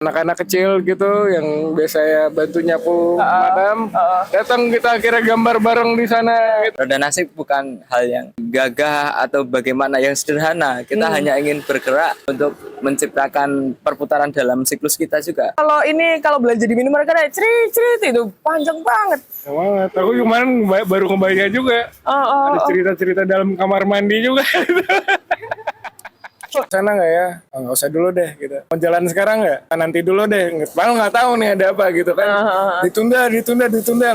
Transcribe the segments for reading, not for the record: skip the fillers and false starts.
Anak-anak kecil gitu yang biasanya bantu nyapu madam, datang kita akhirnya gambar bareng di sana gitu. Roda nasib bukan hal yang gagah atau bagaimana yang sederhana. Kita hanya ingin bergerak untuk menciptakan perputaran dalam siklus kita juga. Kalau belanja di minimarket mereka ada cerit itu panjang banget. Banget. Aku kemarin baru kebaca juga. Ada cerita-cerita dalam kamar mandi juga. Sana nggak ya? Oh, nggak usah dulu deh gitu. Mau jalan sekarang nggak? Nanti dulu deh. Malah nggak tahu nih ada apa gitu kan. Ditunda.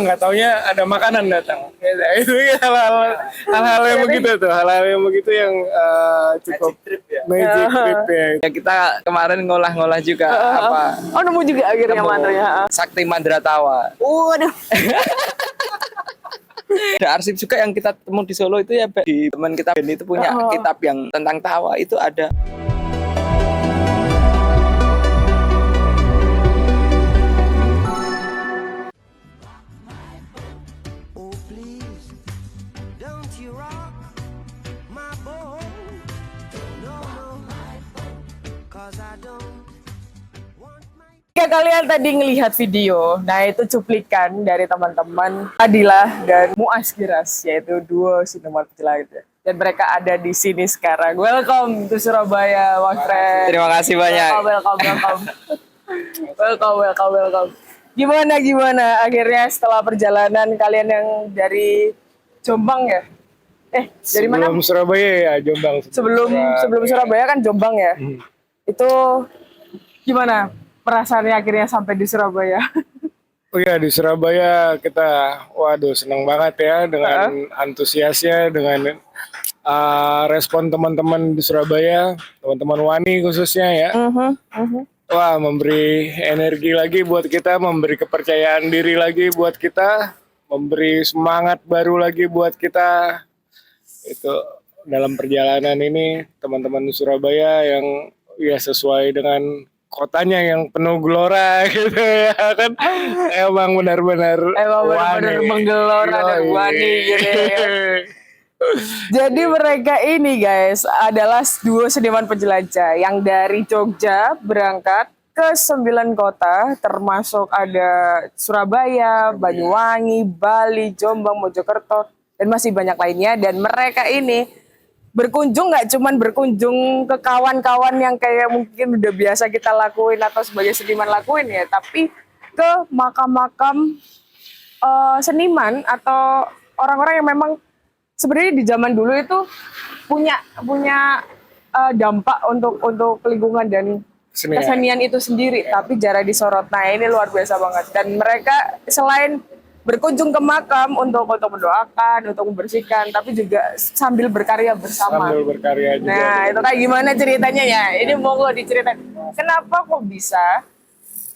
Nggak taunya ada makanan datang. Itu ya hal-hal yang begitu tuh. Hal-hal yang begitu yang cukup magic trip ya. Ya kita kemarin ngolah-ngolah juga apa Oh, nemu juga akhirnya mantranya. Sakti Mandra Tawa. Waduh. Ada arsip juga yang kita temu di Solo itu ya, di teman kita Ben itu punya kitab yang tentang tawa itu ada. Jika kalian tadi ngelihat video, nah itu cuplikan dari teman-teman Adilah dan Muas Giras, yaitu duo sinema Pecilat. Dan mereka ada di sini sekarang. Welcome to Surabaya, my friend. Terima kasih banyak. Welcome. Gimana akhirnya setelah perjalanan kalian yang dari Jombang ya? Dari mana? Sebelum Surabaya ya, Jombang. Sebelum Surabaya kan Jombang ya. Itu gimana perasaannya akhirnya sampai di Surabaya? Oh ya, di Surabaya kita, waduh, senang banget ya dengan antusiasnya, dengan respon teman-teman di Surabaya, teman-teman Wani khususnya ya. Wah, memberi energi lagi buat kita, memberi kepercayaan diri lagi buat kita, memberi semangat baru lagi buat kita. Itu dalam perjalanan ini teman-teman Surabaya yang ya sesuai dengan kotanya yang penuh gelora gitu ya kan. Emang benar-benar menggelora dan wani gitu ya. Jadi mereka ini guys adalah duo seniman penjelajah yang dari Jogja berangkat ke 9 kota, termasuk ada Surabaya, Banyuwangi, Bali, Jombang, Mojokerto, dan masih banyak lainnya. Dan mereka ini berkunjung nggak cuman berkunjung ke kawan-kawan yang kayak mungkin udah biasa kita lakuin atau sebagai seniman lakuin ya, tapi ke makam-makam seniman atau orang-orang yang memang sebenarnya di zaman dulu itu punya dampak untuk lingkungan dan kesenian itu sendiri, tapi jarang disorot. Nah ini luar biasa banget. Dan mereka selain berkunjung ke makam untuk mendoakan, untuk membersihkan, tapi juga sambil berkarya bersama. Sambil berkarya juga. Nah itu kayak gimana ceritanya ya? Ini monggo diceritain. Kenapa kok bisa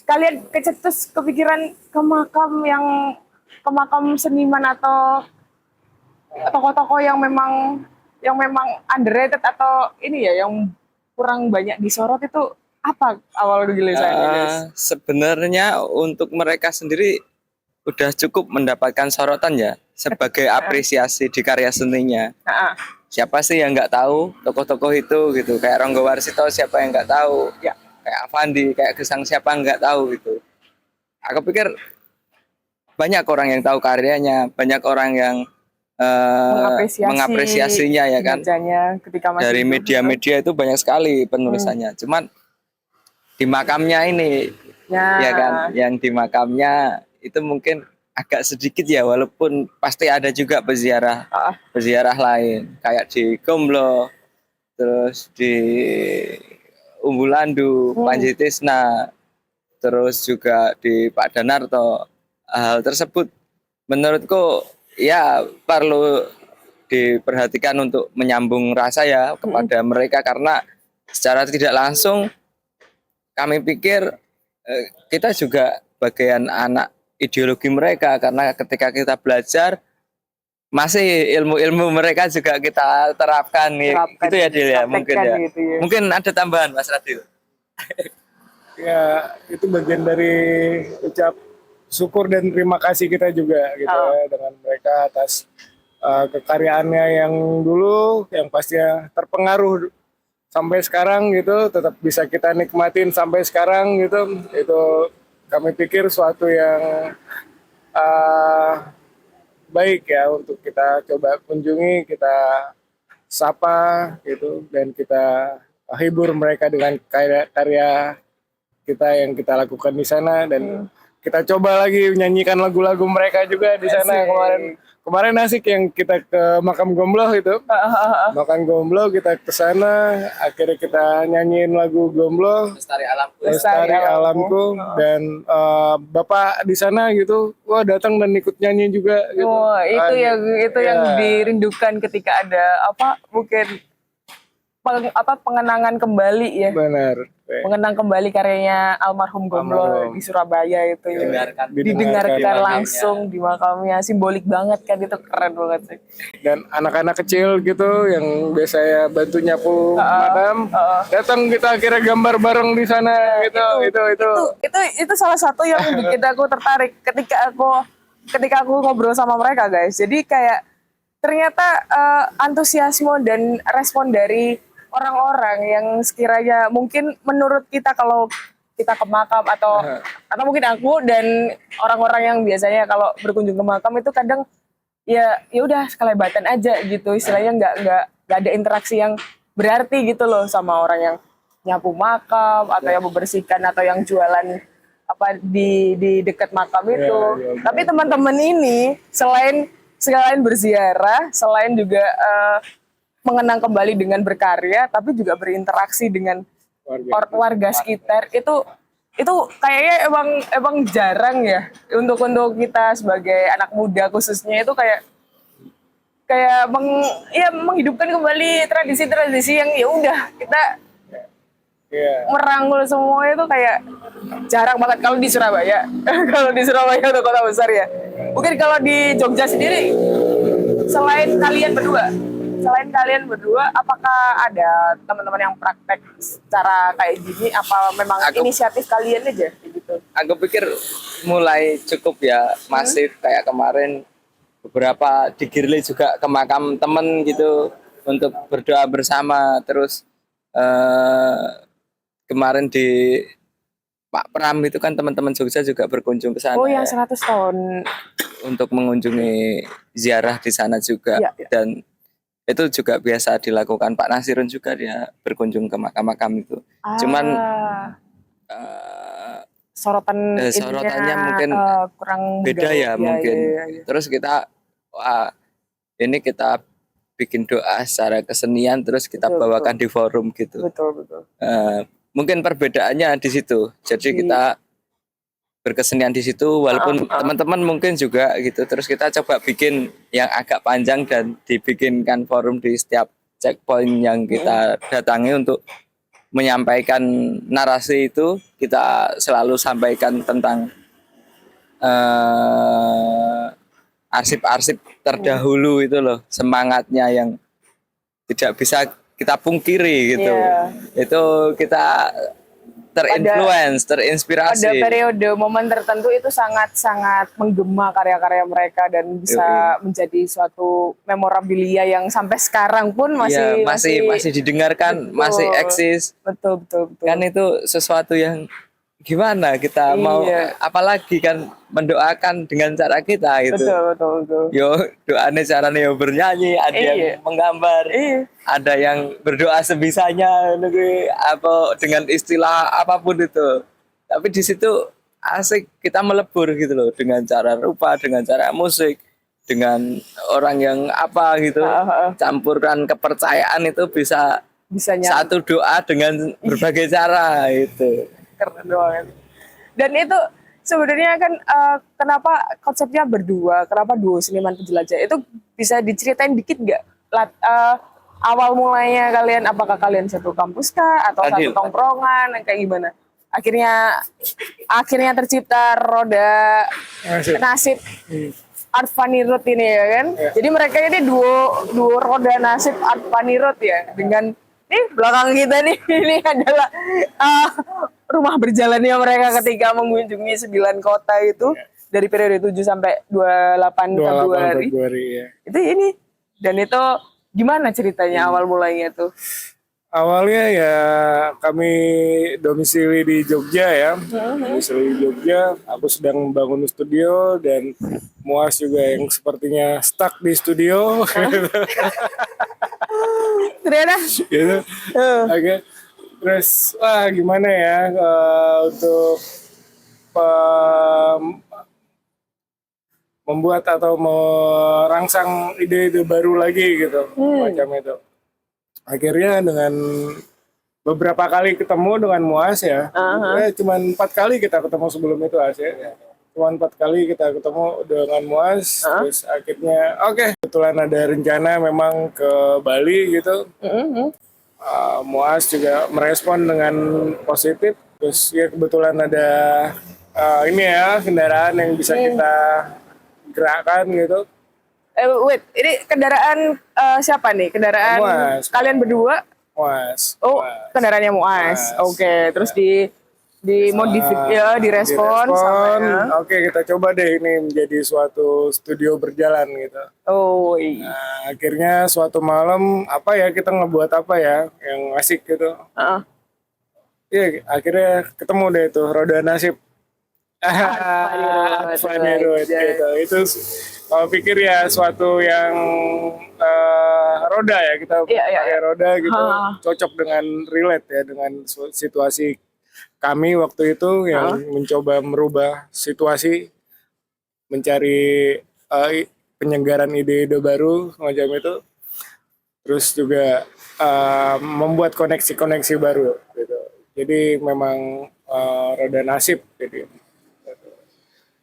kalian kecetus kepikiran ke makam seniman atau tokoh-tokoh yang memang underrated atau ini ya yang kurang banyak disorot, itu apa awal gilirannya? Sebenarnya untuk mereka sendiri udah cukup mendapatkan sorotan ya sebagai apresiasi di karya seninya. Siapa sih yang nggak tahu tokoh-tokoh itu gitu, kayak Ronggo Warsito, siapa yang nggak tahu ya, kayak Avandi, kayak Gesang, siapa yang nggak tahu gitu. Aku pikir banyak orang yang tahu karyanya, banyak orang yang mengapresiasinya ya kan. Ketika masih dari media-media itu banyak sekali penulisannya. Cuman di makamnya ini ya kan, yang di makamnya itu mungkin agak sedikit ya, walaupun pasti ada juga peziarah lain kayak di Gomblo, terus di Umbulandu, Panji Tisna, terus juga di Pak Danarto. Hal tersebut menurutku ya perlu diperhatikan untuk menyambung rasa ya kepada mereka, karena secara tidak langsung kami pikir kita juga bagian anak ideologi mereka, karena ketika kita belajar masih ilmu-ilmu mereka juga kita terapkan gitu ya Dil ya, mungkin ya. Gitu ya. Mungkin ada tambahan Mas Radil. Ya itu bagian dari ucap syukur dan terima kasih kita juga gitu ya dengan mereka atas kekaryaannya yang dulu yang pastinya terpengaruh sampai sekarang gitu tetap bisa kita nikmatin sampai sekarang gitu, itu kami pikir suatu yang eh, baik ya untuk kita coba kunjungi, kita sapa gitu, dan kita hibur mereka dengan karya kita yang kita lakukan di sana, dan kita coba lagi nyanyikan lagu-lagu mereka juga di sana. Kemarin asik yang kita ke makam Gombloh itu. Makam Gombloh kita ke sana, akhirnya kita nyanyiin lagu Gombloh, Lestari Alamku, dan Bapak di sana gitu, wah datang dan ikut nyanyi juga gitu. Wah, itu Ah, yang ya. dirindukan ketika ada mungkin pengenangan kembali ya. Benar. Mengenang kembali karyanya almarhum Gombloh Almarhum. di Surabaya itu ya. Didengarkan langsung di makamnya, simbolik banget kan, itu keren banget sih. Dan anak-anak kecil gitu yang biasanya bantu nyapu makam, datang kita akhirnya gambar bareng di sana gitu. Itu salah satu yang bikin aku tertarik ketika aku ngobrol sama mereka, guys. Jadi kayak ternyata antusiasme dan respon dari orang-orang yang sekiranya mungkin menurut kita kalau kita ke makam atau mungkin aku dan orang-orang yang biasanya kalau berkunjung ke makam itu kadang ya udah sekelebatan aja gitu, istilahnya nggak ada interaksi yang berarti gitu loh sama orang yang nyapu makam atau yang membersihkan atau yang jualan di dekat makam itu. Tapi teman-teman ini selain berziarah, selain juga mengenang kembali dengan berkarya, tapi juga berinteraksi dengan warga sekitar. Itu kayaknya emang jarang ya untuk kita sebagai anak muda khususnya, itu kayak menghidupkan kembali tradisi-tradisi yang ya udah kita merangkul semua, itu kayak jarang banget kalau di Surabaya. Kalau di Surabaya untuk kota besar ya. Mungkin kalau di Jogja sendiri, selain kalian berdua, apakah ada teman-teman yang praktek secara kayak gini? Apa memang inisiatif kalian aja gitu? Aku pikir mulai cukup ya, masif kayak kemarin beberapa digirli juga ke makam temen gitu untuk berdoa bersama. Terus kemarin di Pak Pram itu kan teman-teman Jogja juga berkunjung ke sana. Oh, yang 100 tahun untuk mengunjungi ziarah di sana juga. Dan itu juga biasa dilakukan. Pak Nasirun juga dia berkunjung ke makam-makam itu. Cuman sorotannya mungkin kurang beda ya mungkin. Iya. Terus kita kita bikin doa secara kesenian, terus kita bawakan di forum gitu. Betul. Mungkin perbedaannya di situ. Jadi kita berkesenian di situ, walaupun teman-teman mungkin juga gitu. Terus kita coba bikin yang agak panjang dan dibikinkan forum di setiap checkpoint yang kita datangi untuk menyampaikan narasi itu. Kita selalu sampaikan tentang arsip-arsip terdahulu itu loh, semangatnya yang tidak bisa kita pungkiri gitu. Itu kita terinspirasi. Pada periode momen tertentu itu sangat-sangat menggema karya-karya mereka dan bisa menjadi suatu memorabilia yang sampai sekarang pun masih didengarkan, masih eksis. Betul. Kan itu sesuatu yang gimana kita mau, apalagi kan mendoakan dengan cara kita gitu. Betul. Yo doanya caranya yo bernyanyi, ada yang menggambar, ada yang berdoa sebisanya, apa dengan istilah apapun itu. Tapi di situ asik kita melebur gitu loh, dengan cara rupa, dengan cara musik, dengan orang yang apa gitu, campurkan kepercayaan itu bisa satu doa dengan berbagai cara itu. Keren banget. Dan itu sebenarnya kan kenapa konsepnya berdua, kenapa duo seniman penjelajah, itu bisa diceritain dikit nggak? Awal mulanya kalian, apakah kalian satu kampus kah atau satu tongkrongan, kayak gimana? Akhirnya tercipta Roda Nasib Art Funny Road ini ya kan? Jadi mereka ini duo Roda Nasib Art Funny Road ya, dengan belakang kita nih, ini adalah rumah berjalannya mereka ketika mengunjungi 9 kota itu dari periode 7 sampai 28 Februari. Ya. Itu ini. Dan itu gimana ceritanya awal mulainya tuh? Awalnya ya kami domisili di Jogja ya, domisili di Jogja. Aku sedang membangun studio dan Muas juga yang sepertinya stuck di studio, Ternyata gitu. Oke. Terus, wah gimana ya untuk pem- membuat atau merangsang ide-ide baru lagi gitu, macam itu. Akhirnya dengan beberapa kali ketemu dengan Muas ya, cuma 4 kali kita ketemu sebelum itu hasilnya. Cuma 4 kali kita ketemu dengan Muas, terus akhirnya oke, kebetulan ada rencana memang ke Bali gitu. Muas juga merespon dengan positif, terus ya kebetulan ada ini ya kendaraan yang bisa kita gerakkan gitu. wait, ini kendaraan siapa nih? Kendaraan Muas. kalian berdua? Muas. Oh, kendaraannya Muas. Oke, terus dimodifikasi ya, direspon sama. Oke, kita coba deh ini menjadi suatu studio berjalan gitu. Oh, iya. Nah, akhirnya suatu malam apa ya kita ngebuat apa ya yang asik gitu. Heeh. Iya, akhirnya ketemu deh itu Roda Nasib. Road, Funny Road gitu. Itu kalau pikir ya suatu yang roda ya kita Iya, iya, pakai iya. roda gitu Ha. cocok dengan relate ya dengan situasi kami waktu itu yang mencoba merubah situasi mencari penyegaran ide-ide baru macam itu terus juga membuat koneksi-koneksi baru gitu. Jadi memang roda nasib jadi.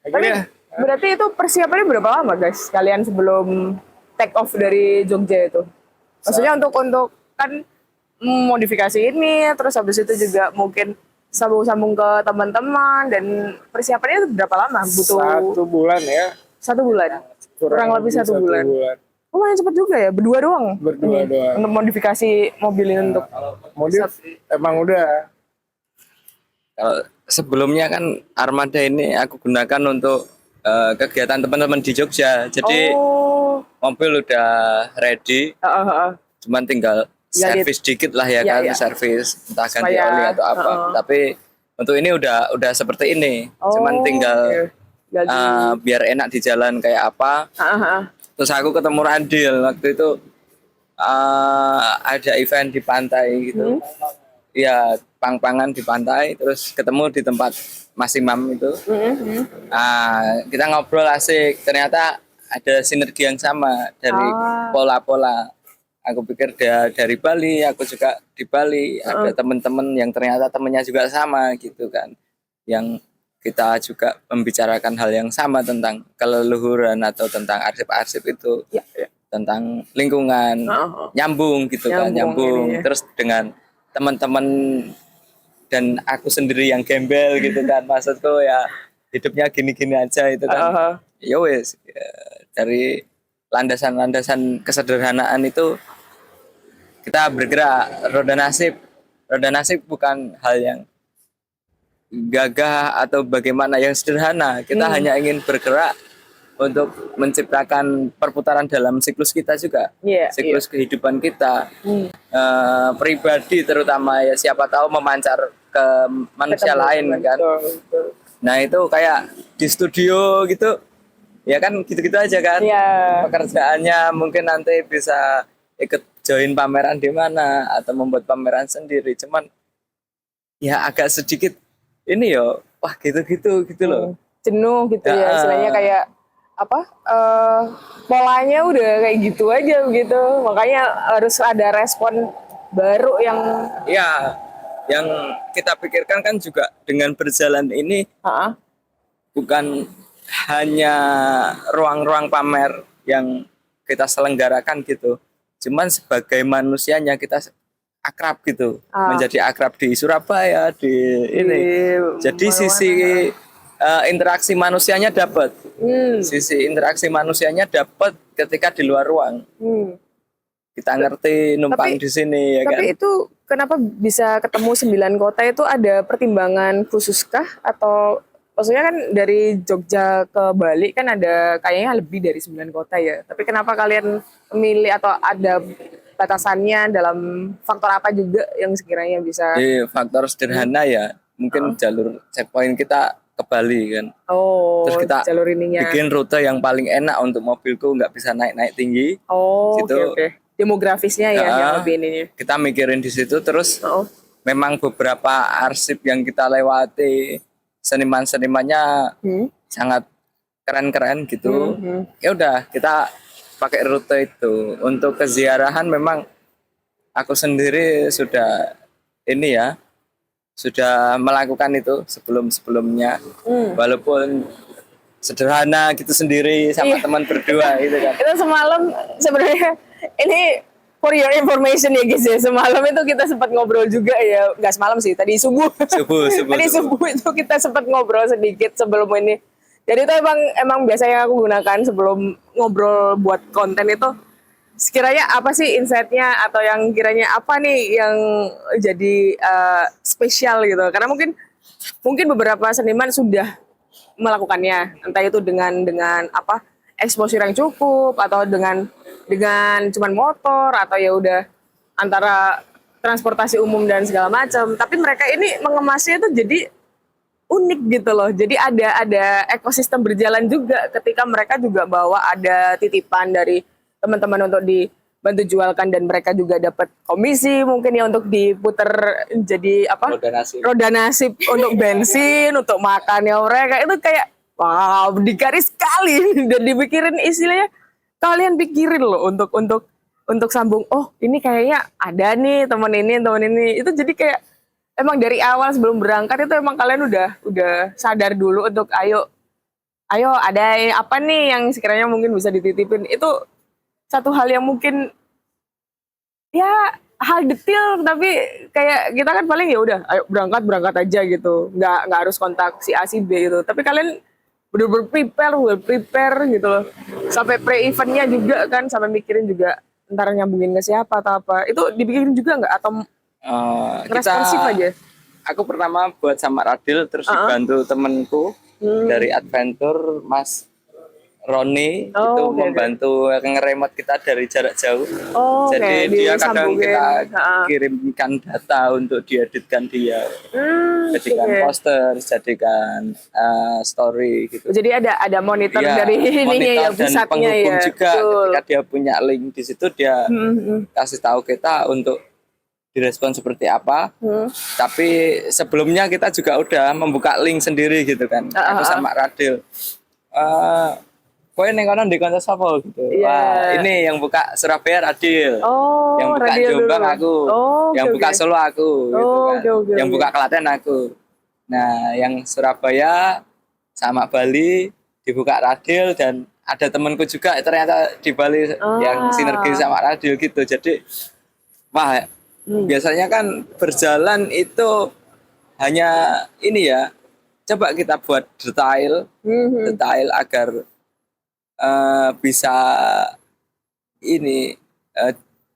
Tapi Akhirnya berarti itu persiapannya berapa lama, guys? Kalian sebelum take off dari Jogja itu? Maksudnya untuk kan modifikasi ini, terus habis itu juga mungkin sambung-sambung ke teman-teman dan persiapannya itu berapa lama? Butuh 1 bulan ya. 1 bulan, kurang lebih 1 bulan. Oh, lumayan cepet juga ya, berdua doang. Berdua ini, doang. untuk modifikasi mobil ini untuk. Modif emang udah. Kalau sebelumnya kan armada ini aku gunakan untuk kegiatan teman-teman di Jogja. Jadi Oh, mobil udah ready, cuman tinggal Ya, servis dikit lah ya Ya, kan, ya. servis entah ganti Supaya, oli atau apa. Tapi untuk ini udah seperti ini, cuman tinggal oke. biar enak di jalan kayak apa. Terus aku ketemu Radil waktu itu ada event di pantai gitu. Ya pang-pangan di pantai, terus ketemu di tempat Mas Imam itu. Kita ngobrol asik, ternyata ada sinergi yang sama dari pola-pola. Aku pikir dia dari Bali, aku juga di Bali, ada teman-teman yang ternyata temennya juga sama gitu kan. Yang kita juga membicarakan hal yang sama tentang keleluhuran atau tentang arsip-arsip itu. Tentang lingkungan, nyambung gitu kan, nyambung. Ininya. Terus dengan teman-teman dan aku sendiri yang gembel gitu kan, maksudku ya hidupnya gini-gini aja itu kan. Ya wes, ya, dari landasan-landasan kesederhanaan itu kita bergerak. Roda nasib bukan hal yang gagah atau bagaimana, yang sederhana. Kita hanya ingin bergerak untuk menciptakan perputaran dalam siklus kita juga, siklus kehidupan kita pribadi terutama ya, siapa tahu memancar ke manusia lain kan. Nah itu kayak di studio gitu ya kan, gitu-gitu aja kan. Pekerjaannya mungkin nanti bisa ikut join pameran di mana atau membuat pameran sendiri, cuman ya agak sedikit ini yo, wah gitu-gitu gitu loh, jenuh gitu ya, istilahnya kayak apa, polanya udah kayak gitu aja begitu, makanya harus ada respon baru yang kita pikirkan kan juga dengan berjalan ini bukan hanya ruang-ruang pamer yang kita selenggarakan gitu, cuman sebagai manusianya kita akrab gitu, menjadi akrab di Surabaya, di ini. Jadi sisi interaksi manusianya dapat, sisi interaksi manusianya dapat ketika di luar ruang. Kita ngerti numpang di sini ya kan. Tapi itu kenapa bisa ketemu 9 kota itu, ada pertimbangan khususkah, atau maksudnya kan dari Jogja ke Bali kan ada kayaknya lebih dari 9 kota ya. Tapi kenapa kalian memilih atau ada batasannya dalam faktor apa juga yang sekiranya bisa. Faktor sederhana ya, mungkin jalur checkpoint kita ke Bali kan. Oh, Terus kita jalur ininya. bikin rute yang paling enak untuk mobilku, nggak bisa naik-naik tinggi. Oh, oke Situ. oke. Demografisnya ya yang lebih ininya. Kita mikirin di situ, terus Oh. memang beberapa arsip yang kita lewati, seniman-senimannya sangat keren-keren gitu. Ya udah, kita pakai rute itu. Untuk keziarahan memang aku sendiri sudah ini ya, sudah melakukan itu sebelum-sebelumnya. Walaupun sederhana gitu sendiri sama teman berdua gitu kan. Itu semalam sebenarnya ini for your information ya guys ya. Semalam itu kita sempat ngobrol juga ya. Nggak semalam sih, tadi subuh. Tadi subuh itu kita sempat ngobrol sedikit sebelum ini. Jadi itu emang biasanya aku gunakan sebelum ngobrol buat konten itu. Sekiranya apa sih insight-nya atau yang kiranya apa nih yang jadi spesial gitu. Karena mungkin beberapa seniman sudah melakukannya, entah itu dengan apa exposure yang cukup atau dengan cuman motor atau ya udah antara transportasi umum dan segala macam. Tapi mereka ini mengemasnya itu jadi unik gitu loh. Jadi ada ekosistem berjalan juga ketika mereka juga bawa ada titipan dari teman-teman untuk dibantu jualkan dan mereka juga dapat komisi mungkin ya untuk diputer jadi apa? Roda nasib untuk bensin, untuk makannya mereka itu kayak wow, dikaris sekali dan dipikirin istilahnya kalian pikirin loh untuk sambung. Oh, ini kayaknya ada nih teman ini. Itu jadi kayak emang dari awal sebelum berangkat itu emang kalian udah sadar dulu untuk ayo ada apa nih yang sekiranya mungkin bisa dititipin. Itu satu hal yang mungkin ya hal detail tapi kayak kita kan paling ya udah ayo berangkat aja gitu. Nggak harus kontak si A si B gitu. Tapi kalian bener-bener prepare gitu loh. Sampai pre-eventnya juga kan, sampai mikirin juga ntar nyambungin ke siapa atau apa. Itu dipikirin juga nggak atau responsif aja? Aku pertama buat sama Radil, terus dibantu temenku dari Adventure, Mas Roni itu membantu ngeremote kita dari jarak jauh. Jadi dia kadang kita kirimkan data untuk dieditkan dia, jadikan poster, jadikan story gitu. Jadi ada monitor dari ininya ya, pusatnya ya. Juga ketika dia punya link di situ dia kasih tahu kita untuk direspon seperti apa. Tapi sebelumnya kita juga udah membuka link sendiri gitu kan. Aku sama Radil. Kowe ning kono ndek kanca sapa gitu. Wah, ini yang buka Surabaya Radil. Yang buka Jombang aku. Yang buka Solo aku gitu kan. Yang buka Klaten aku. Nah, yang Surabaya sama Bali dibuka Radil dan ada temanku juga ternyata di Bali yang sinergi sama Radil gitu. Jadi wah, biasanya kan berjalan itu hanya ini ya. Coba kita buat detail agar bisa ini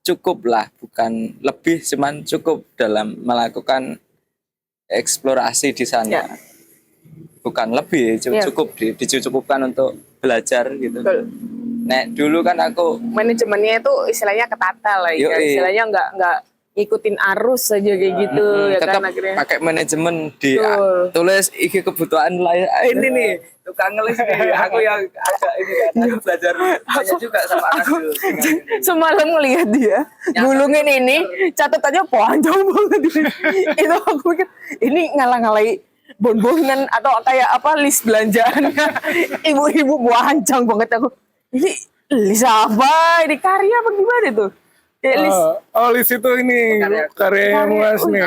cukup lah, bukan lebih, cuman cukup dalam melakukan eksplorasi di sana. Bukan lebih, cukup dicukupkan untuk belajar gitu. Nah, dulu kan aku manajemennya itu istilahnya ketata lah ya. Istilahnya nggak ngikutin arus saja kayak gitu ya tetap kan akhirnya. Pakai manajemen di tulis iki kebutuhan lain. Ini nih tukang ngelis nih. Aku yang agak ini kan aku belajar banyak juga sama aku. Semalam ngelihat dia gulungin ini catatannya panjang banget. Itu aku pikir ini ngalah-ngalahi bonbonan atau kayak apa list belanjaannya ibu-ibu panjang banget. Aku ini list apa? Ini karya apa gimana tuh? List itu ini karya Mas nih.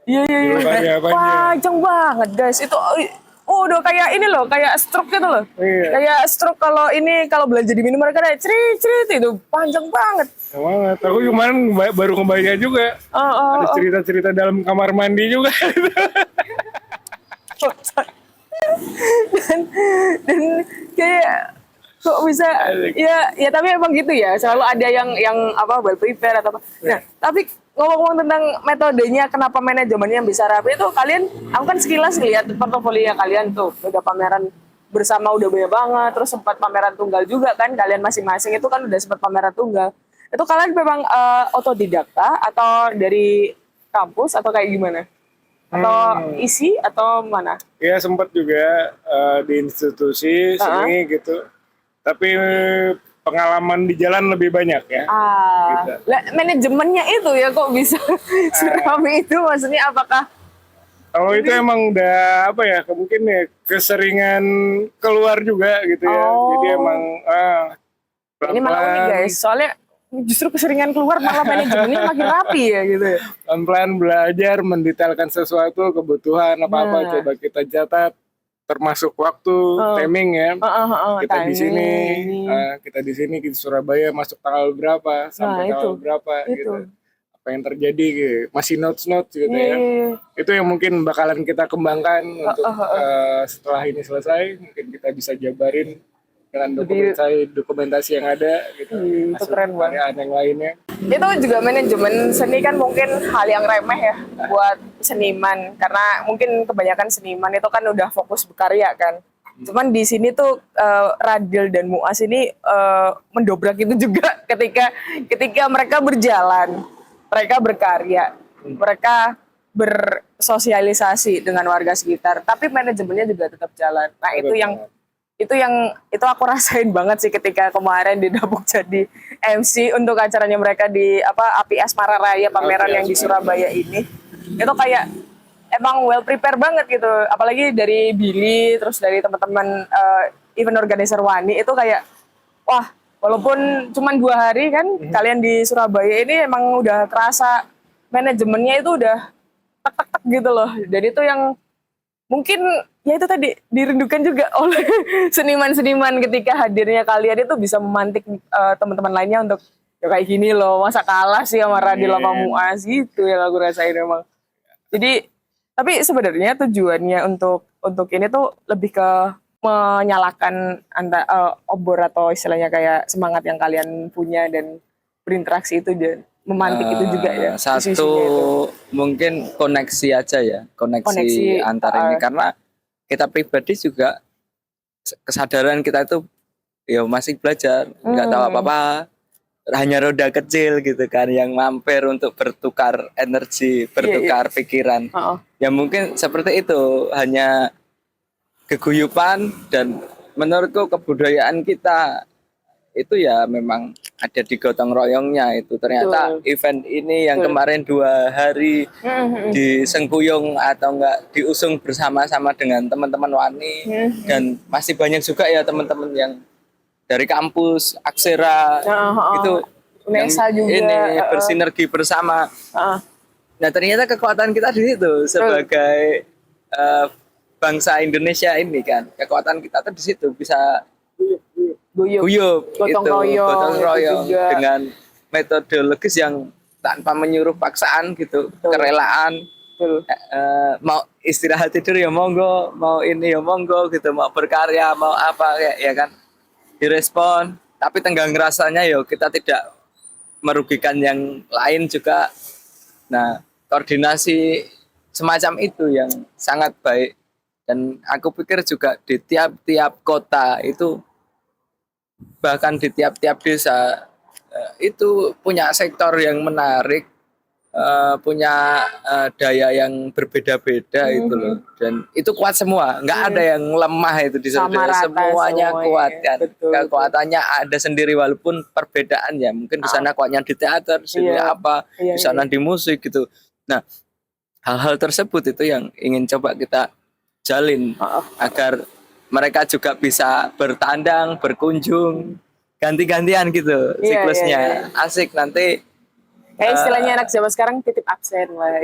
Iya. Panjang banget guys. Itu udah kayak ini loh, kayak stroke gitu loh. Kayak stroke kalau belanja di minimarket kayak cerit itu panjang banget. Banget. Aku kemarin baru ngebaca juga. Ada cerita-cerita dalam kamar mandi juga. dan kayak kok bisa ya tapi emang gitu ya, selalu ada yang apa well prepare atau apa. Nah, tapi ngomong-ngomong tentang metodenya kenapa manajemennya bisa rapi itu, aku kan sekilas lihat portofolio kalian tuh udah pameran bersama udah banyak banget, terus sempat pameran tunggal juga kan kalian masing-masing itu kan udah sempat pameran tunggal. Itu kalian memang otodidakta atau dari kampus atau kayak gimana? Atau isi atau mana? Ya sempat juga di institusi seni gitu. Tapi pengalaman di jalan lebih banyak ya. Gitu. Lah, manajemennya itu ya kok bisa serami itu, maksudnya apakah Kalau itu emang udah apa ya, mungkin ya keseringan keluar juga gitu ya. Jadi emang ini malah unik guys, soalnya justru keseringan keluar malah manajemennya makin rapi ya gitu ya. pelan-pelan belajar mendetailkan sesuatu, kebutuhan apa-apa coba kita catat, termasuk waktu, timing ya. Kita di sini, di Surabaya masuk tanggal berapa sampai tanggal berapa gitu. Apa yang terjadi gitu. Masih notes gitu ya. Itu yang mungkin bakalan kita kembangkan untuk setelah ini selesai, mungkin kita bisa jabarin dengan dokumentasi yang ada gitu. Itu keren banget. Yang lainnya. Itu juga manajemen seni kan mungkin hal yang remeh ya buat seniman, karena mungkin kebanyakan seniman itu kan udah fokus berkarya kan. Cuman di sini tuh Radil dan Muas ini mendobrak itu juga ketika mereka berjalan, mereka berkarya, mereka bersosialisasi dengan warga sekitar, tapi manajemennya juga tetap jalan. Nah, itu aku rasain banget sih ketika kemarin di Dapuk jadi MC untuk acaranya mereka di Api Asmara Raya, pameran yang di Surabaya ini. Itu kayak emang well prepare banget gitu, apalagi dari Billy, terus dari teman-teman event organizer Wani itu kayak wah, walaupun cuma 2 hari kan kalian di Surabaya ini emang udah kerasa manajemennya itu udah tek gitu loh. Dan itu yang mungkin ya itu tadi dirindukan juga oleh seniman-seniman ketika hadirnya kalian itu bisa memantik teman-teman lainnya untuk ya kayak gini loh, masa kalah sih sama Radil sama Muas gitu ya aku rasain emang. Jadi tapi sebenarnya tujuannya untuk ini tuh lebih ke menyalakan obor atau istilahnya kayak semangat yang kalian punya dan berinteraksi itu dan memantik itu juga ya. Satu mungkin koneksi aja ya, koneksi antara ini, karena kita pribadi juga kesadaran kita itu ya masih belajar, nggak tahu apa-apa, hanya roda kecil gitu kan yang mampir untuk bertukar energi, bertukar pikiran. Ya mungkin seperti itu, hanya keguyupan. Dan menurutku kebudayaan kita itu ya memang ada di gotong royongnya itu. Ternyata event ini yang kemarin 2 hari di Sengkuyung atau enggak diusung bersama-sama dengan teman-teman Wani, dan masih banyak juga ya teman-teman yang dari kampus Aksera itu Unesa juga ini bersinergi bersama. Nah ternyata kekuatan kita di situ sebagai bangsa Indonesia ini kan, kekuatan kita tuh di situ bisa guyup gotong royong dengan metodologis yang tanpa menyuruh paksaan gitu. Kerelaan. Mau istirahat tidur ya monggo, mau ini ya monggo gitu, mau berkarya mau apa ya kan direspon, tapi tenggang rasanya ya kita tidak merugikan yang lain juga. Nah koordinasi semacam itu yang sangat baik, dan aku pikir juga di tiap-tiap kota itu, bahkan di tiap-tiap desa itu punya sektor yang menarik, punya daya yang berbeda-beda itu loh, dan itu kuat semua, nggak ada yang lemah itu di sana, semuanya kuat kan. Kekuatannya ada sendiri walaupun perbedaan ya, mungkin di sana kuatnya di teater, di sini di sana di musik gitu. Nah hal-hal tersebut itu yang ingin coba kita jalin agar mereka juga bisa bertandang, berkunjung, ganti-gantian gitu siklusnya. Asik nanti. Kayak istilahnya anak zaman sekarang titip absen lah.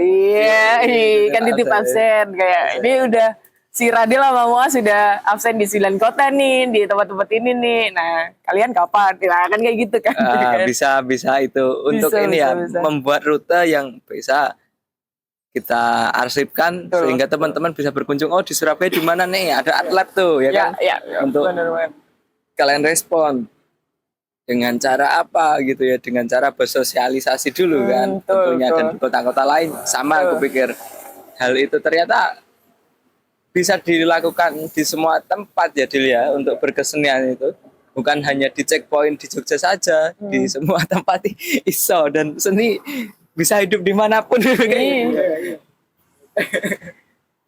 Kan titip absen kayak ini udah si Radil sama Muas sudah absen di 9 kota nih, di tempat-tempat ini nih. Nah, kalian kapan? Nah, kan kayak gitu kan. Bisa itu untuk ini ya, membuat rute yang bisa kita arsipkan sehingga teman-teman bisa berkunjung. Oh di Surabaya di mana nih ada atlet tuh ya kan? Untuk kalian respon dengan cara apa gitu ya, dengan cara bersosialisasi dulu kan tentunya. Dan di kota-kota lain sama, aku pikir hal itu ternyata bisa dilakukan di semua tempat ya Dil ya, untuk berkesenian itu. bukan hanya di checkpoint di Jogja saja, di semua tempat iso, dan seni bisa hidup dimanapun. Iya.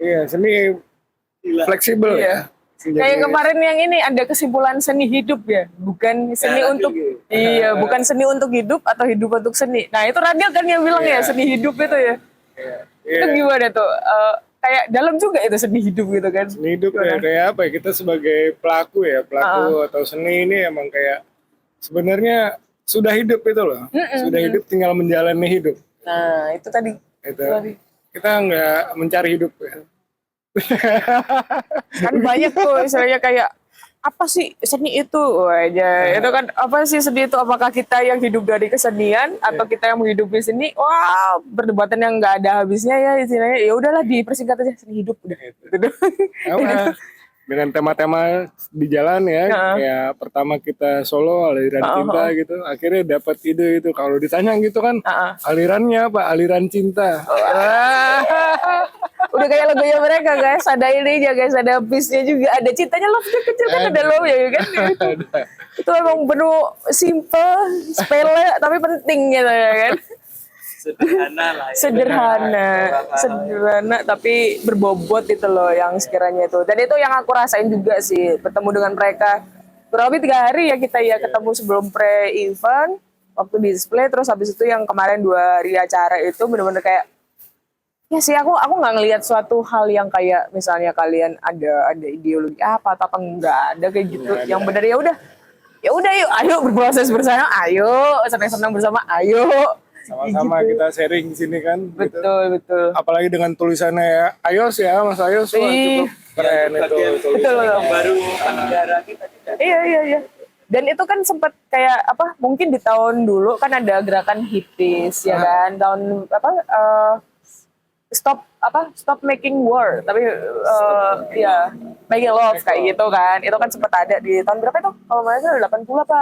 Iya, seni fleksibel Iya. ya. Kayak kemarin yang ini ada kesimpulan seni hidup ya, bukan seni untuk iya, bukan seni untuk hidup atau hidup untuk seni. Nah, itu Radil kan yang bilang ya seni hidup itu ya. Itu gimana tuh? Kayak dalam juga itu seni hidup gitu kan. Seni hidup ya, kayak apa ya, kita sebagai pelaku ya, pelaku atau seni ini emang kayak sebenarnya sudah hidup itu loh. Sudah hidup, tinggal menjalani hidup. Nah, itu tadi. Itu. Kita nggak mencari hidup ya. Kan banyak tuh istilahnya kayak apa sih seni itu aja itu kan apa sih seni itu, apakah kita yang hidup dari kesenian atau kita yang menghidupi seni? Wah, perdebatan yang nggak ada habisnya ya istilahnya. Ya udahlah dipersingkat aja, seni hidup udah gitu. Apa? Dengan tema-tema di jalan ya, kayak pertama kita solo aliran cinta gitu, akhirnya dapat ide itu. Kalau ditanya gitu kan, alirannya apa? Aliran cinta. Udah kayak lagunya mereka guys, ada ininya guys, ada piece-nya juga, ada cintanya love kecil kan, ada love ya kan. Itu emang penuh simple, sepele tapi penting gitu ya kan. Sederhana lah ya. Sederhana tapi berbobot itu loh yang sekiranya itu. Dan itu yang aku rasain juga sih, bertemu dengan mereka kurang lebih 3 hari ya kita ya ketemu sebelum pre-event waktu display, terus habis itu yang kemarin 2 hari acara itu bener-bener kayak ya sih aku nggak ngelihat suatu hal yang kayak misalnya kalian ada ideologi apa atau apa, nggak ada kayak gitu. Yang benar ya udah yuk ayo berproses bersama, ayo senang-senang bersama, ayo sama-sama gitu. kita sharing di sini kan. Betul. Apalagi dengan tulisannya ya, Ayos ya Mas Ayos, wah cukup keren itu. Betul. Baru negara kita juga. Iya. Dan itu kan sempat kayak apa? Mungkin di tahun dulu kan ada gerakan hippies ya kan, tahun apa? Stop making war, tapi ya making love kayak gitu kan. Itu kan sempat ada di tahun berapa itu? Kalau nggak salah 80 apa?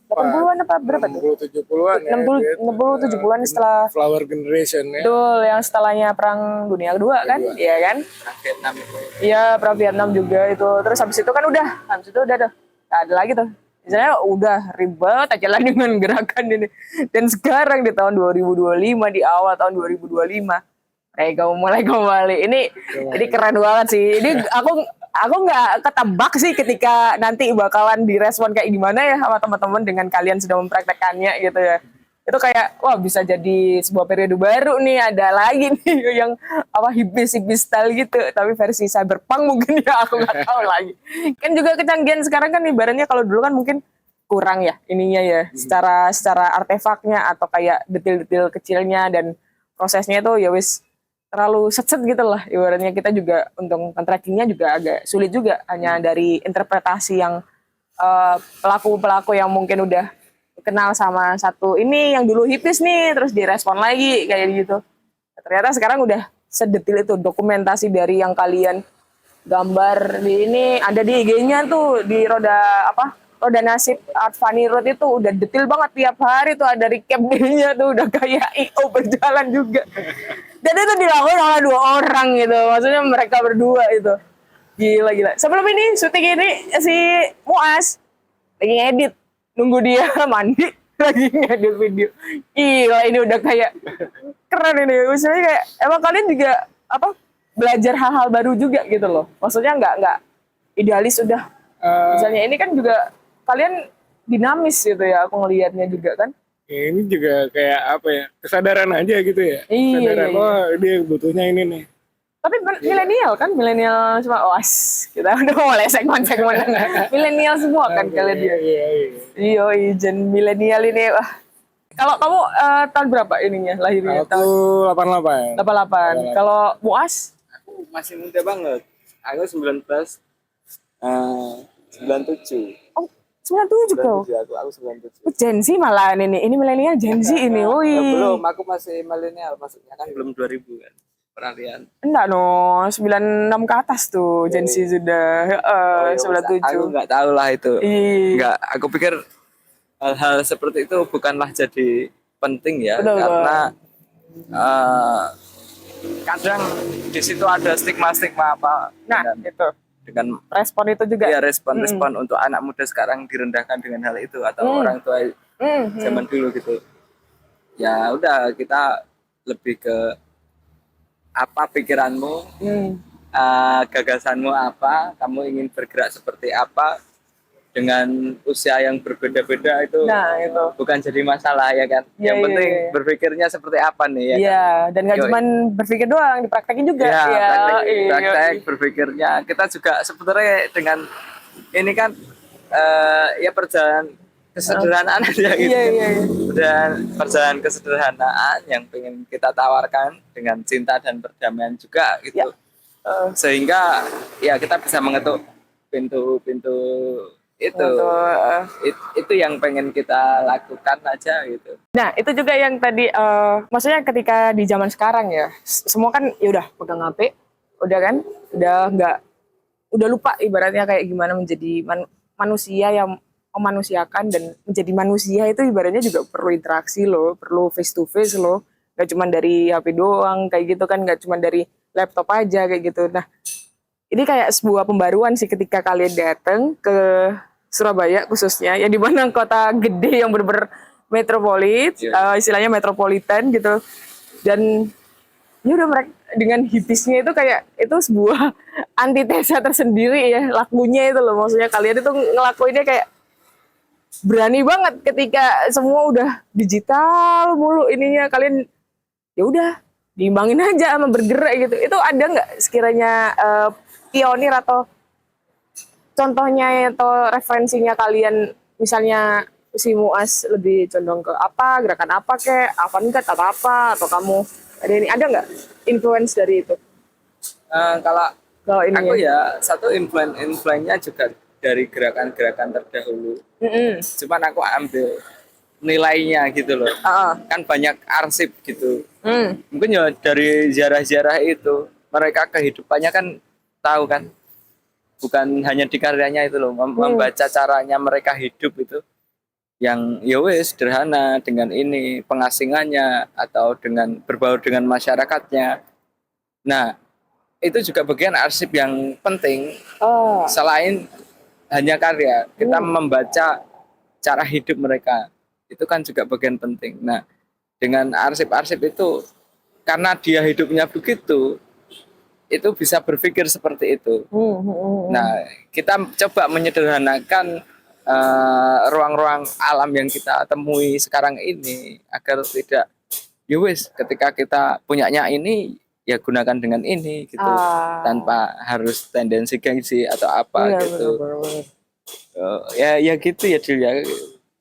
80-an apa berapa tuh? 60-70-an ya. 60-70-an setelah Flower Generation ya. betul, yang setelahnya Perang Dunia Kedua kan, iya kan? Vietnam itu. Iya, Perang Vietnam juga itu. Terus habis itu kan habis itu udah tuh, nggak ada lagi tuh. Misalnya udah ribet aja lah dengan gerakan ini. Dan sekarang di tahun 2025, di awal tahun 2025, mereka mulai kembali. Ini keren banget sih. Ini aku nggak ketebak sih ketika nanti bakalan direspon kayak gimana ya sama teman-teman dengan kalian sudah mempraktekannya gitu ya. Itu kayak wah bisa jadi sebuah periode baru nih, ada lagi nih yang apa hippies style gitu tapi versi cyberpunk mungkin ya, aku nggak tahu lagi. Kan juga kecanggihan sekarang kan ibaratnya kalau dulu kan mungkin kurang ya ininya ya secara artefaknya atau kayak detail-detail kecilnya dan prosesnya itu ya wis terlalu set gitu lah ibaratnya. Kita juga untuk trackingnya juga agak sulit juga, hanya dari interpretasi yang pelaku-pelaku yang mungkin udah kenal sama satu ini yang dulu hippies nih terus direspon lagi kayak gitu. Ternyata sekarang udah sedetil itu dokumentasi dari yang kalian gambar di ini, ada di IG-nya tuh di Roda Nasib Art Funny Road itu udah detail banget, tiap hari tuh ada recap dirinya tuh udah kayak IO berjalan juga. Dan itu dilakukan oleh 2 orang gitu, maksudnya mereka berdua itu. Gila. Sebelum ini syuting ini si Muas lagi ngedit, nunggu dia mandi lagi ngedit video. Gila, ini udah kayak keren ini. Maksudnya kayak emang kalian juga belajar hal-hal baru juga gitu loh. Maksudnya nggak idealis udah. Misalnya ini kan juga kalian dinamis gitu ya, aku ngelihatnya juga kan. Ya, ini juga kayak apa ya, kesadaran aja gitu ya. Kesadaran, oh dia butuhnya ini nih. Tapi milenial kan, milenial semua. Kita udah mulai segmen-segmen. Milenial semua kan kalian dia. Iya, Jen milenial ini. Wah. Kalau kamu tahun berapa ininya lahirnya? Aku 88. 88. Kalau Muas? Aku masih muda banget. Aku 97. Oh, 97 kau. Aku 97. Gen Z malah ini milenial Gen Z ini. Wih. Belum, aku masih milenial, maksudnya kan belum 2000 kan. Peralihan. Enggak no, 96 ke atas tuh Gen Z sudah. 97. Aku nggak tahu lah itu. Nggak, aku pikir hal-hal seperti itu bukanlah jadi penting ya. Betul, karena kadang di situ ada stigma-stigma apa. Nah, gitu. dengan Respon itu juga. ya respon-respon untuk anak muda sekarang direndahkan dengan hal itu atau orang tua zaman dulu gitu. Ya udah kita lebih ke apa pikiranmu, gagasanmu apa, kamu ingin bergerak seperti apa dengan usia yang berbeda-beda itu, Nah, itu. bukan jadi masalah ya kan. Iya, Yang iya, penting iya. berpikirnya seperti apa nih ya kan. Iya, dan nggak Yoi. cuma berpikir doang, dipraktekin juga. Ya, Iya, praktek berpikirnya. Kita juga sebenarnya dengan ini kan ya perjalanan kesederhanaan aja gitu. Iya, iya, iya. Dan perjalanan kesederhanaan yang pengen kita tawarkan dengan cinta dan perdamaian juga gitu. Ya. Sehingga ya kita bisa mengetuk pintu-pintu itu. Itu yang pengen kita lakukan aja gitu. Nah, itu juga yang tadi, maksudnya ketika di zaman sekarang ya, semua kan ya udah pegang HP, udah kan, udah lupa ibaratnya kayak gimana menjadi manusia yang memanusiakan, dan menjadi manusia itu ibaratnya juga perlu interaksi loh, perlu face to face loh, nggak cuma dari HP doang kayak gitu kan, nggak cuma dari laptop aja kayak gitu. Nah, ini kayak sebuah pembaruan sih ketika kalian datang ke Surabaya khususnya, yang di mana kota gede yang bener-bener metropolit, istilahnya metropolitan gitu. Dan ya udah mereka dengan hippisnya itu kayak itu sebuah antitesa tersendiri ya, lakunya itu loh. Maksudnya kalian itu ngelakuinnya kayak berani banget ketika semua udah digital mulu ininya, kalian ya udah diimbangin aja sama bergerak gitu. Itu ada nggak sekiranya pionir atau contohnya atau referensinya kalian, misalnya si Muas lebih condong ke apa, gerakan apa kayak avant-garde atau apa, atau kamu ada nggak influence dari itu? Kalau ini aku ya satu influence-nya juga dari gerakan-gerakan terdahulu. Cuman aku ambil nilainya gitu loh. Kan banyak arsip gitu. Mungkin ya dari ziarah-ziarah itu mereka kehidupannya kan tahu kan. Bukan hanya di karyanya itu loh, membaca caranya mereka hidup itu yang ya wes sederhana dengan ini pengasingannya atau dengan berbaur dengan masyarakatnya. Nah, itu juga bagian arsip yang penting. Selain hanya karya, kita membaca cara hidup mereka. Itu kan juga bagian penting. Nah, dengan arsip-arsip itu, karena dia hidupnya begitu, itu bisa berpikir seperti itu. Nah, kita coba menyederhanakan ruang-ruang alam yang kita temui sekarang ini agar tidak, ya wis, ketika kita punyanya ini, ya gunakan dengan ini gitu, tanpa harus tendensi gengsi atau apa gitu. Ya gitu ya Dil ya.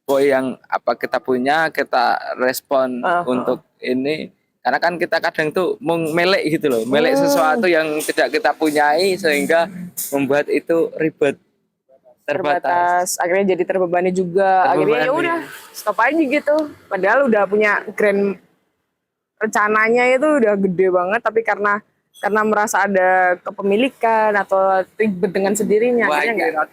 Boy yang apa kita punya kita respon untuk ini, karena kan kita kadang tuh mau melek gitu loh, melek sesuatu yang tidak kita punyai sehingga membuat itu ribet, terbatas. Akhirnya jadi terbebani juga. Akhirnya ya udah stop aja gitu. Padahal udah punya grand rencananya itu udah gede banget, tapi karena merasa ada kepemilikan atau ribet dengan sendirinya. Wah, akhirnya nggak.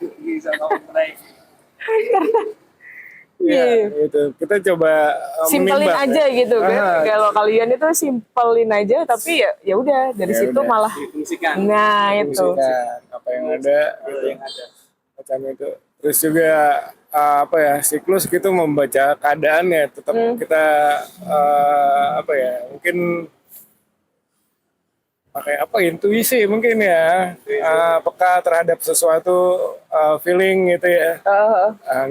Iya, gitu. Kita coba simpelin menimbang, aja gitu kan. Kalau kalian itu simpelin aja, tapi ya udah dari situ udah. malah. Difungsikan. Nah itu. Fungsikan apa yang ada, macam itu. Terus juga apa ya, siklus gitu membaca keadaannya, tetap kita apa ya, mungkin pakai apa, intuisi mungkin ya, peka terhadap sesuatu, feeling gitu ya,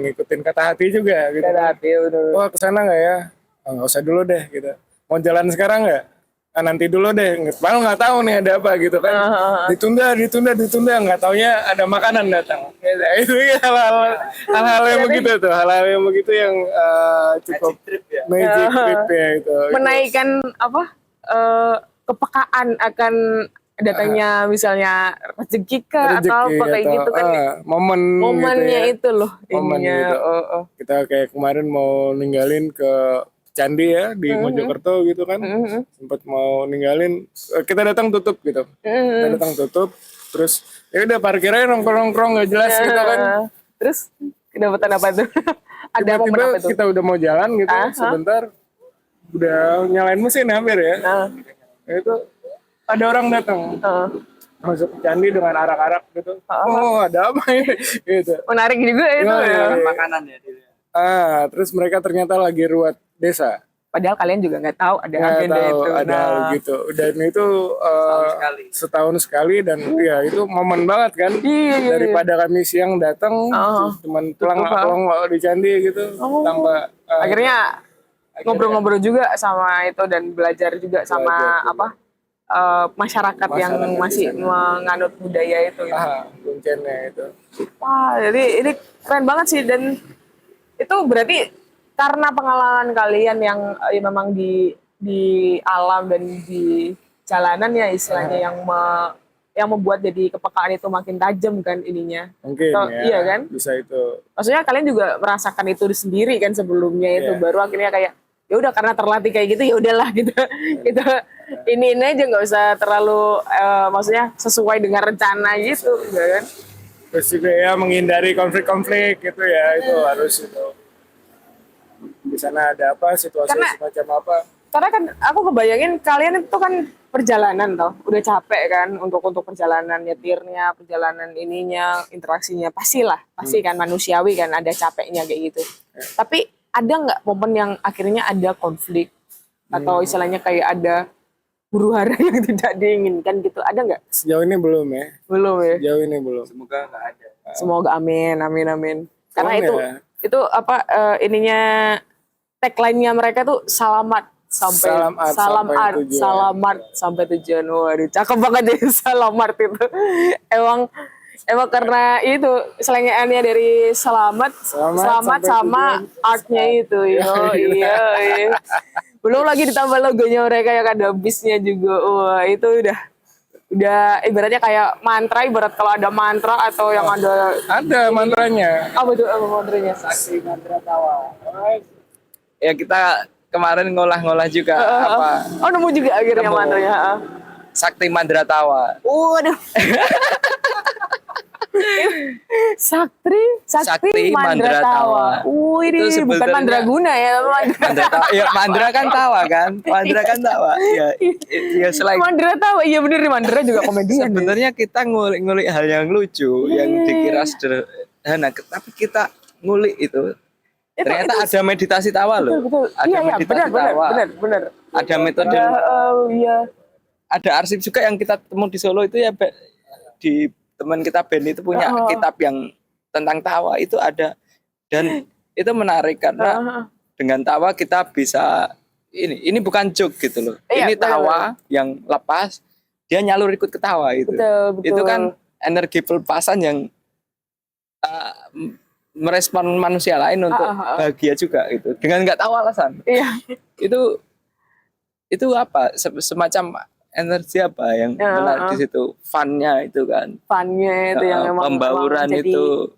ngikutin kata hati juga gitu. Kata hati, bener. Wah, kesana nggak ya? Nggak usah dulu deh gitu. Mau jalan sekarang nggak? Nanti dulu deh. Malah nggak tahu nih ada apa gitu kan. Ditunda. Nggak taunya ada makanan datang. Itu ya hal-hal yang begitu tuh. Hal-hal yang begitu yang cukup magic trip ya itu. Menaikkan apa? Kepekaan akan datangnya misalnya rezeki atau apa kayak gitu kan. Momennya gitu ya. itu loh. Momen gitu. Kita kayak kemarin mau ninggalin ke Candi ya di Mojokerto gitu kan, sempat mau ninggalin, kita datang tutup gitu, kita datang tutup, terus ya udah parkirnya nongkrong nggak jelas gitu kan, terus kedapatan apa tuh? Ada momen tiba-tiba apa tuh? kita udah mau jalan gitu, sebentar udah nyalain mesin hampir ya, itu ada orang datang, masuk ke candi dengan arak-arak gitu. Oh, ada apa ya? Gitu. Menarik juga itu Iya, ya. iya. Makanan ya dia. Terus mereka ternyata lagi ruat desa. Padahal kalian juga nggak tahu ada Nggak agenda tahu itu. ada hal gitu. Dan itu sekali. setahun sekali dan ya itu momen banget kan. Iya, iya. Daripada kami siang datang cuman pulang di candi gitu tanpa Akhirnya ngobrol-ngobrol juga sama itu dan belajar juga sama masyarakat yang masih menganut budaya itu. Gitu. kuncennya itu. Wah, jadi ini keren banget sih dan itu berarti karena pengalaman kalian yang memang di alam dan di jalanan ya istilahnya yang membuat jadi kepekaan itu makin tajam kan ininya. Mungkin So, ya. iya kan? Bisa itu. Maksudnya kalian juga merasakan itu sendiri kan sebelumnya itu baru akhirnya kayak ya udah karena terlatih kayak gitu ya udahlah gitu. Gitu. Ini aja nggak usah terlalu maksudnya sesuai dengan rencana gitu, ya kan? Terus juga ya menghindari konflik-konflik gitu ya itu harus itu. Di sana ada apa situasi semacam apa? Karena kan aku kebayangin kalian itu kan perjalanan toh, udah capek kan untuk perjalanan nyetirnya, perjalanan ininya, interaksinya pasti kan manusiawi kan ada capeknya kayak gitu. Tapi ada nggak momen yang akhirnya ada konflik atau istilahnya kayak ada huru hara yang tidak diinginkan gitu, ada nggak? Sejauh ini belum ya. Belum ya. Sejauh ini belum. Semoga nggak ada. Semoga amin. Karena Amin itu apa ininya tagline-nya mereka tuh selamat sampai tujuan. Waduh, cakep banget ya selamat itu. Emang karena itu selengeannya dari selamat sampai sama artnya itu. Iya. Belum lagi ditambah logonya mereka yang ada bisnya juga. Wah, itu udah ibaratnya kayak mantra, ibarat kalau ada mantra atau yang ada mantranya. apa tuh mantranya? Saksi mantra tawa. Ya kita kemarin ngolah-ngolah juga apa Oh, nemu juga akhirnya Nemu. mantranya. Sakti Mandra Tawa. Waduh. Sakti Mandra Tawa. Ini Itu bukan sebenarnya- Mandraguna ya, Mandra Tawa. Ya Mandra kan tawa kan. Mandra kan tawa. Ya selain Mandra Tawa. Iya bener nih, Mandra juga komedian. sebenarnya kita ngulik-ngulik hal yang lucu yang dikira sederhana, tapi kita ngulik itu ternyata ada meditasi tawa loh. Betul. Ada Iya, meditasi tawa. benar. Ada metode, Iya. ada arsip juga yang kita temu di Solo itu ya di teman kita Ben itu punya kitab yang tentang tawa itu ada dan itu menarik karena dengan tawa kita bisa ini bukan joke gitu loh. Iya, Ini tawa yang lepas dia nyalur ikut ketawa itu. Betul. Itu kan energi pelepasan yang merespon manusia lain untuk bahagia juga itu dengan nggak tahu alasan. Iya. Itu apa semacam energi apa yang menarik di situ, funnya itu kan, Funnya itu yang memang pembauran itu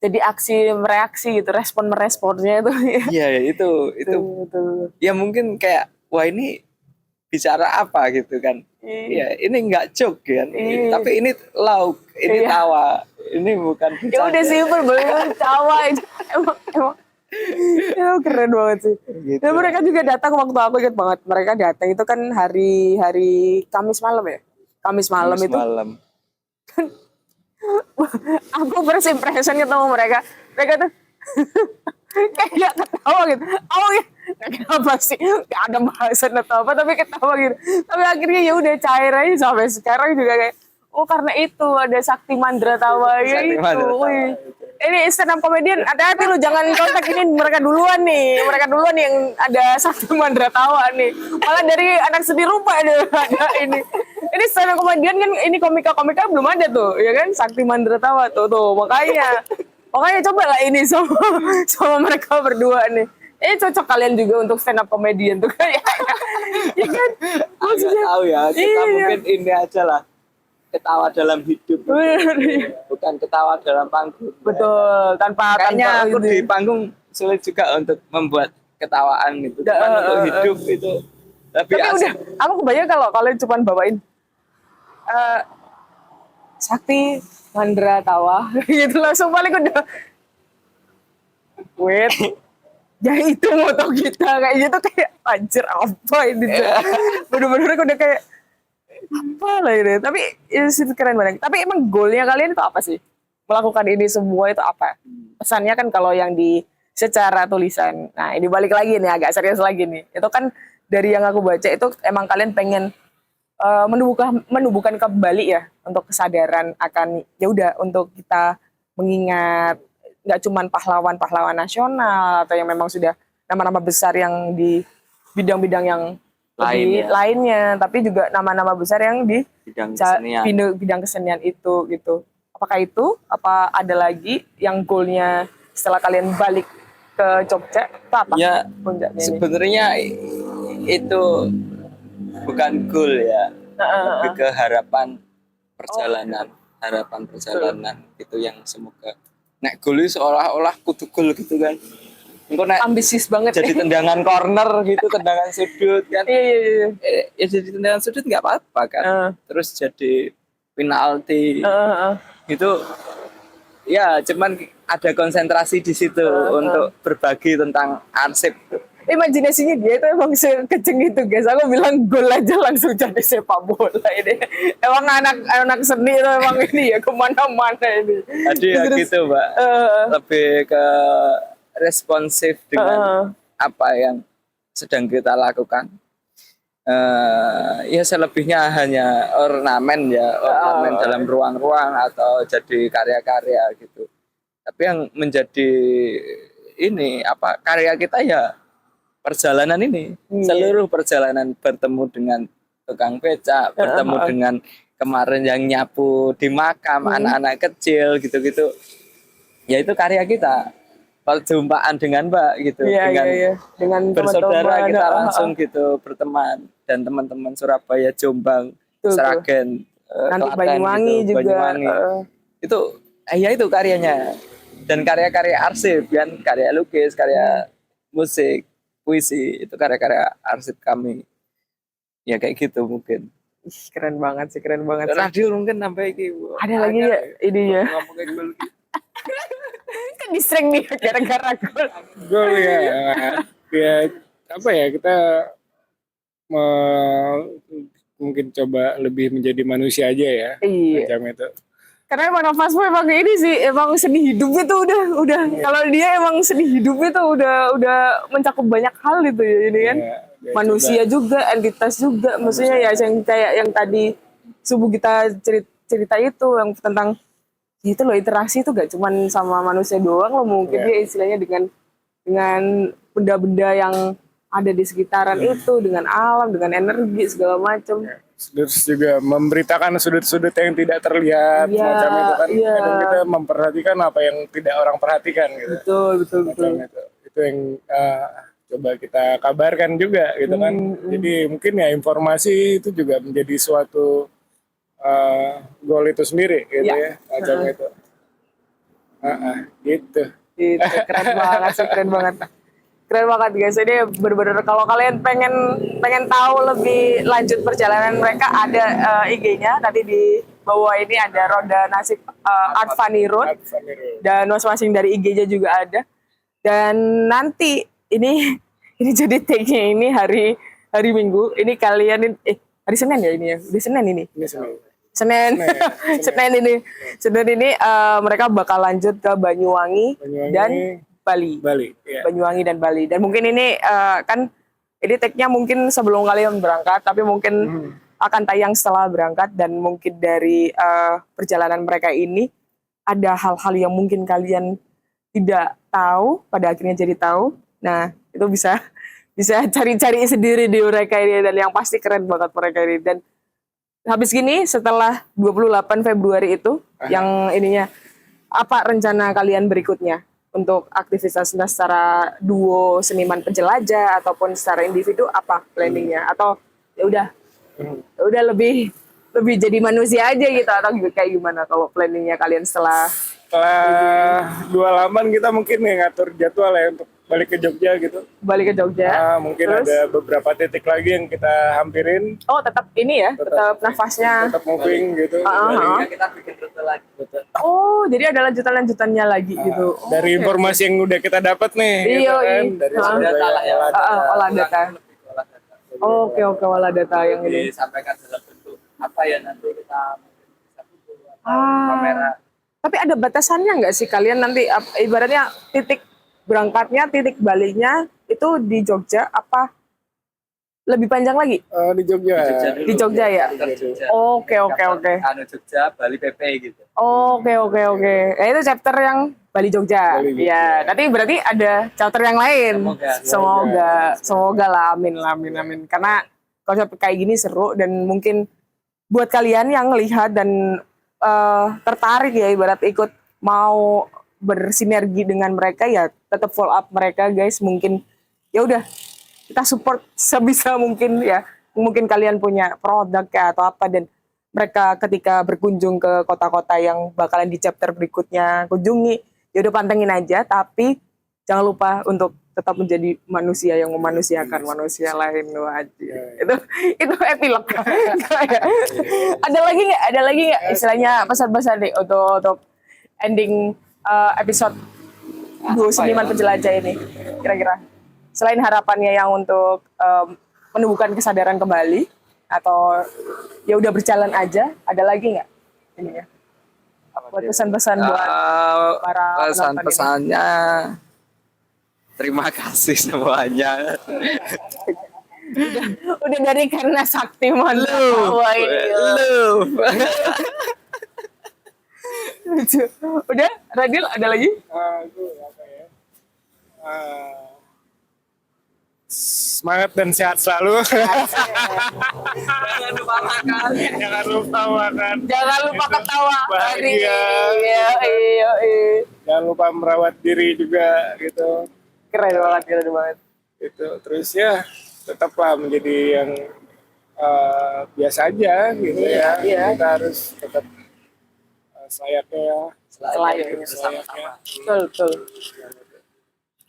jadi aksi reaksi gitu, respon meresponnya itu. iya itu Betul. ya mungkin kayak wah ini bicara apa gitu kan. Iya, ini nggak joke kan. Tapi ini lauk, ini tawa. Ini bukan Ya udah simpel, boleh tawa itu. Emang ya, keren banget sih. Gitu. Dan mereka juga datang waktu aku ingat banget. Mereka datang itu kan hari Kamis malam ya. Kamis malam itu. Aku first impression ketemu mereka tuh kayak ketawa gitu. Kenapa sih? Gak ada bahasan atau apa, tapi ketawa gitu. Tapi akhirnya ya udah cair aja sampai sekarang juga kayak karena itu ada Sakti Mandra Tawa ya itu. Wih. Ini stand up comedian, hati-hati lu jangan kontak ini mereka duluan nih yang ada Sakti Mandra Tawa nih. Malah dari anak seni rupa ada ini. Ini stand up comedian kan ini komika belum ada tuh, ya kan? Sakti Mandra Tawa tuh makanya coba lah ini sama mereka berdua nih. Cocok kalian juga untuk stand up comedian tuh kan ya. Ya kan? Maksudnya tahu ya, kita mungkin ini aja lah. Ketawa dalam hidup, bukan ketawa dalam panggung. Betul, Kayaknya aku ini. di panggung sulit juga untuk membuat ketawaan gitu. Cuman untuk hidup itu Tapi udah, aku kebayang kalau kalian cuma bawain Sakti Mandra Tawa gitu langsung paling udah wait. Ya itu moto kita kayak gitu kayak anjir apa ini. Bener-bener udah kayak Apa lah ini? Tapi itu keren banget. Tapi emang goalnya kalian itu apa sih? Melakukan ini semua itu apa? Pesannya kan kalau yang di secara tulisan. Nah, ini balik lagi nih agak serius lagi nih. Itu kan dari yang aku baca itu emang kalian pengen menumbuhkan kembali ya untuk kesadaran akan ya udah untuk kita mengingat nggak cuman pahlawan-pahlawan nasional atau yang memang sudah nama-nama besar yang di bidang-bidang yang lebih lainnya, tapi juga nama-nama besar yang di Bidang kesenian. bidang kesenian itu gitu. Apakah itu? Apa ada lagi yang goalnya setelah kalian balik ke Jogja? Itu apa? Ya, puncaknya ini? sebenarnya itu bukan goal ya, lebih ke harapan perjalanan, harapan perjalanan itu yang semoga. Nek goal itu seolah-olah kudu goal gitu kan. Engko nek Ambisius banget. jadi tendangan corner gitu, tendangan sudut kan. Iya. Ya jadi tendangan sudut nggak apa-apa kan. Terus jadi penalti itu ya cuman ada konsentrasi di situ untuk berbagi tentang arsip. Imajinasinya dia itu emang sekeceng itu guys. Aku bilang gol aja langsung jadi sepak bola ini. Emang anak seni itu emang ini ya kemana-mana ini. Jadi ya gitu Mbak, lebih ke responsif dengan apa yang sedang kita lakukan. Ya selebihnya hanya ornamen ya, ornamen dalam ruang-ruang atau jadi karya-karya gitu. Tapi yang menjadi ini apa karya kita ya perjalanan ini, seluruh perjalanan bertemu dengan tukang becak, bertemu dengan kemarin yang nyapu di makam anak-anak kecil gitu-gitu. Ya itu karya kita. Perjumpaan dengan Mbak gitu, dengan bersaudara kita langsung gitu berteman dan teman-teman Surabaya, Jombang, Sragen, nanti Klaten, Banyuwangi gitu, juga. Banyuwangi. Itu ya itu karyanya dan karya-karya arsip kan, karya lukis, karya musik, puisi itu karya-karya arsip kami. Ya kayak gitu mungkin. Ih, keren banget sih, keren banget. Radio mungkin sampai iki. Ada lagi ya ininya. Ngomong kayak gol. Kan diserang nih gara-gara gol. Gol ya. Ya apa ya kita mungkin coba lebih menjadi manusia aja ya. Iya. Macam itu. Karena emang Nafasmu emang ini sih, emang seni hidup itu udah. Kalau dia emang seni hidup itu udah mencakup banyak hal gitu ya ini kan. Ya, Manusia juga, entitas juga. Maksudnya ya yang kayak yang tadi subuh kita cerita itu yang tentang itu loh, interaksi itu gak cuman sama manusia doang loh, mungkin dia istilahnya dengan benda-benda yang ada di sekitaran itu, dengan alam, dengan energi segala macam. Terus juga memberitakan sudut-sudut yang tidak terlihat macam itu kan. Kadang kita memperhatikan apa yang tidak orang perhatikan gitu. Betul. Itu yang coba kita kabarkan juga gitu kan. Jadi mungkin ya informasi itu juga menjadi suatu goal itu sendiri gitu ya macam itu. Gitu. Itu keren banget sih, keren banget guys. Ini bener-bener kalau kalian pengen tahu lebih lanjut perjalanan mereka, ada IG-nya nanti di bawah ini, ada Roda Nasib Art Funny Road, dan masing-masing dari IG-nya juga ada. Dan nanti ini jadi take-nya ini hari Minggu. Ini kalian hari Senin ya ini ya. Di Senin ini. Senin ini mereka bakal lanjut ke Banyuwangi dan Bali. Ya. Banyuwangi dan Bali. Dan mungkin ini kan ini take-nya mungkin sebelum kalian berangkat, tapi mungkin akan tayang setelah berangkat, dan mungkin dari perjalanan mereka ini ada hal-hal yang mungkin kalian tidak tahu, pada akhirnya jadi tahu. Nah, itu bisa cari-cari sendiri di mereka ini, dan yang pasti keren banget mereka ini. Dan habis gini setelah 28 Februari itu yang ininya, apa rencana kalian berikutnya untuk aktivitas secara duo seniman penjelajah ataupun secara individu, apa planningnya? Atau ya udah lebih jadi manusia aja gitu, atau kayak gimana kalau planningnya kalian setelah 28 kita mungkin ngatur jadwal ya untuk balik ke Jogja gitu. Balik ke Jogja. Mungkin Terus? ada beberapa titik lagi yang kita hampirin. Oh, tetap ini ya, tetap nafasnya. Tetap moving gitu. Kita bikin rute lagi. Oh, jadi ada lanjutannya lagi gitu. Dari informasi yang udah kita dapat nih, gitu kan, dari olah data. Oke, olah data yang ini. Disampaikan dalam bentuk apa ya nanti kita bisa foto atau Ah. kamera. Tapi ada batasannya nggak sih kalian nanti ibaratnya titik berangkatnya, titik baliknya itu di Jogja apa lebih panjang lagi? Di Jogja. dulu. Di Jogja ya? Chapter Jogja. Oke, oke, oke. Anu Jogja, Bali PP gitu. Oke, oke, oke. Ya itu chapter yang Bali Jogja. Bali Jogja. Ya, nanti berarti ada chapter yang lain. Semoga. Semoga lah, amin lah, amin, amin. Karena konsep kayak gini seru dan mungkin buat kalian yang lihat dan tertarik ya ibarat ikut mau bersinergi dengan mereka ya tetap follow up mereka guys. Mungkin ya udah kita support sebisa mungkin ya. Mungkin kalian punya produk ya atau apa dan mereka ketika berkunjung ke kota-kota yang bakalan di chapter berikutnya kunjungi, ya udah pantengin aja tapi jangan lupa untuk tetap menjadi manusia yang memanusiakan manusia lain. Wajib. Itu epilog. Ada lagi nggak? Ada lagi nggak istilahnya pesan-pesan deh untuk ending episode Seniman Penjelajah ini kira-kira? Selain harapannya yang untuk menumbuhkan kesadaran kembali atau ya udah berjalan aja, ada lagi nggak ini ya? Buat pesan-pesan buat para penonton ini. Pesan-pesannya terima kasih semuanya. Udah dari karena sakti mohon wah ini lucu. Udah Radil ada lagi? Itu apa ya? Semangat dan sehat selalu. Jangan lupa makan. Jangan lupa makan. Jangan lupa ketawa. Bahagia. Iya. Jangan lupa merawat diri juga gitu. Keren banget. Itu terus ya tetaplah menjadi yang biasa aja gitu ya. Iya. Kita harus tetap selayaknya. Selayaknya. Sama-sama. Betul.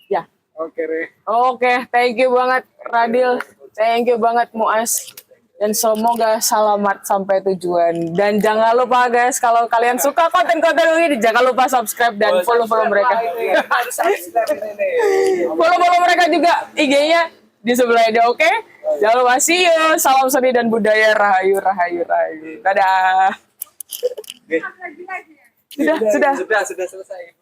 Ya. Oke, Re. Oke, thank you banget Radil. Thank you banget Muas. Dan semoga selamat sampai tujuan. Dan jangan lupa guys, kalau kalian suka konten-konten ini, jangan lupa subscribe dan follow-follow mereka. Follow-follow mereka juga IG-nya di sebelah ini, oke? Jangan lupa, see you. Salam seni dan budaya, rahayu. Dadah. Sudah. Sudah selesai.